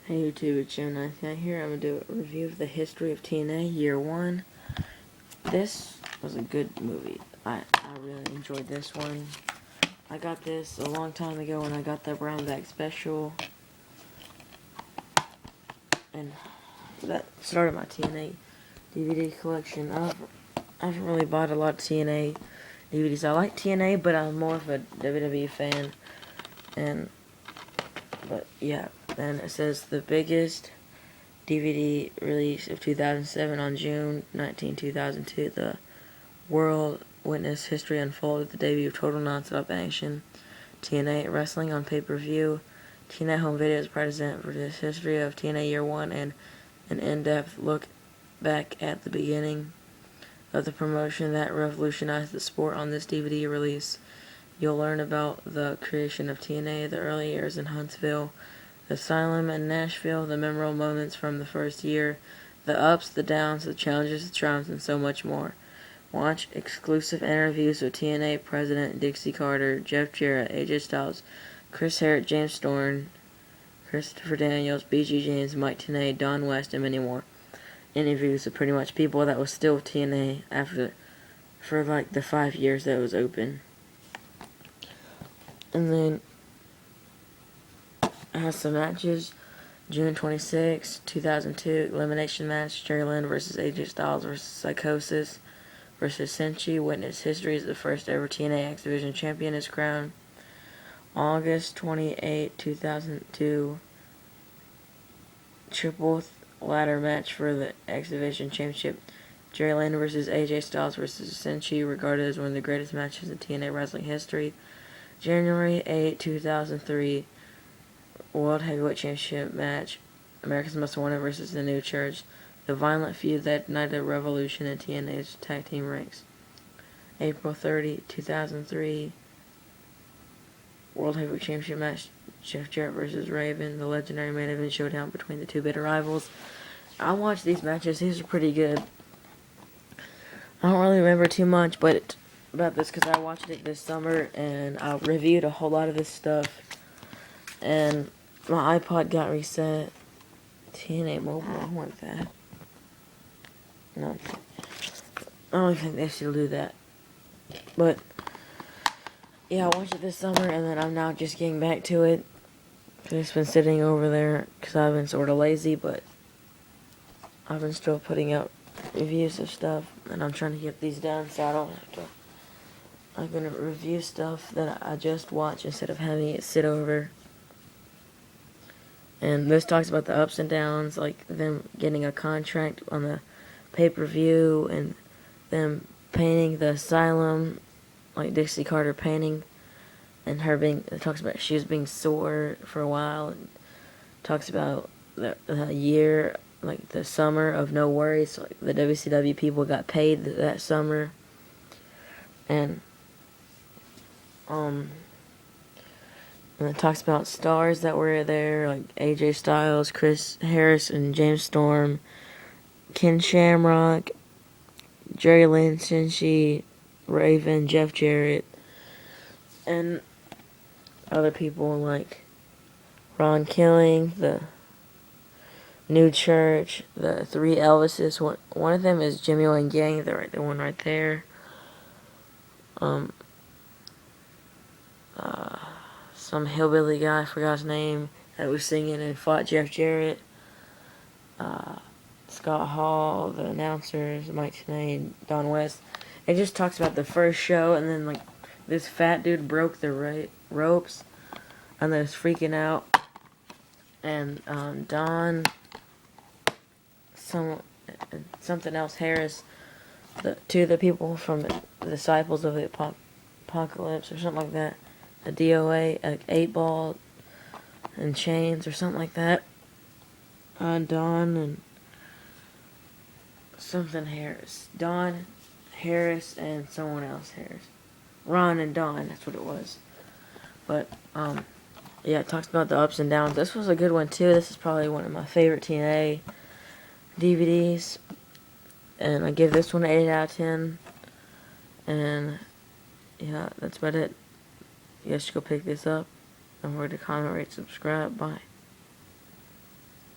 Hey YouTube, it's Joe here. I'm going to do a review of the history of TNA Year 1. This was a good movie. I really enjoyed this one. I got this a long time ago when I got the brown bag special. And that started my TNA DVD collection. I haven't really bought a lot of TNA DVDs. I like TNA, but I'm more of a WWE fan. But yeah, then it says the biggest DVD release of 2007 on June 19, 2002. The world witnessed history unfold at the debut of Total Nonstop Action. TNA Wrestling on pay-per-view. TNA Home Video is present for this history of TNA Year 1 and an in-depth look back at the beginning of the promotion that revolutionized the sport. On this DVD release, you'll learn about the creation of TNA, the early years in Huntsville, the Asylum in Nashville, the memorable moments from the first year, the ups, the downs, the challenges, the triumphs, and so much more. Watch exclusive interviews with TNA President Dixie Carter, Jeff Jarrett, AJ Styles, Chris Hart, James Storm, Christopher Daniels, BG James, Mike Tenay, Don West, and many more. Interviews with pretty much people that was still TNA for like the 5 years that it was open. And then it has some matches. June 26, 2002, elimination match, Jerry Lynn versus AJ Styles versus Psychosis versus Senshi. Witness history as the first ever TNA X Division champion is crowned. August 28, 2002, triple ladder match for the X Division championship. Jerry Lynn versus AJ Styles versus Senshi, regarded as one of the greatest matches in TNA wrestling history. January 8, 2003, World Heavyweight Championship match, America's Most Wanted versus The New Church, the violent feud that ignited a revolution in TNA's tag team ranks. April 30, 2003, World Heavyweight Championship match, Jeff Jarrett versus Raven, the legendary main event showdown between the two bitter rivals. I watched these matches. These are pretty good. I don't really remember too much about this because I watched it this summer and I reviewed a whole lot of this stuff. And my iPod got reset. TNA Mobile, I want that. No, I don't think they should do that. But yeah, I watched it this summer, and then I'm now just getting back to it. It's been sitting over there because I've been sort of lazy, but I've been still putting out reviews of stuff, and I'm trying to get these done so I don't have to. I'm gonna review stuff that I just watch instead of having it sit over. And this talks about the ups and downs, like them getting a contract on the pay-per-view and them painting the Asylum, like Dixie Carter painting, and it talks about she was being sore for a while, and talks about the year, like the summer of no worries, like the WCW people got paid that summer, and it talks about stars that were there, like AJ Styles, Chris Harris, and James Storm, Ken Shamrock, Jerry Lynn, Senshi, Raven, Jeff Jarrett, and other people like Ron Killing, the New Church, the three Elvises. One of them is Jimmy Wayne Gang, the one right there. Some hillbilly guy, I forgot his name, that was singing and fought Jeff Jarrett. Scott Hall, the announcers, Mike Tenay, and Don West. It just talks about the first show, and then like this fat dude broke the ropes, and then was freaking out. And Don, something else, Harris, two of the people from the Disciples of the Apocalypse or something like that. A DOA, a 8-ball, and chains or something like that. Don and something Harris. Don, Harris, and someone else Harris. Ron and Don, that's what it was. But, yeah, it talks about the ups and downs. This was a good one, too. This is probably one of my favorite TNA DVDs. And I give this one an 8 out of 10. And, yeah, that's about it. You guys should go pick this up. Don't forget to comment, rate, subscribe. Bye.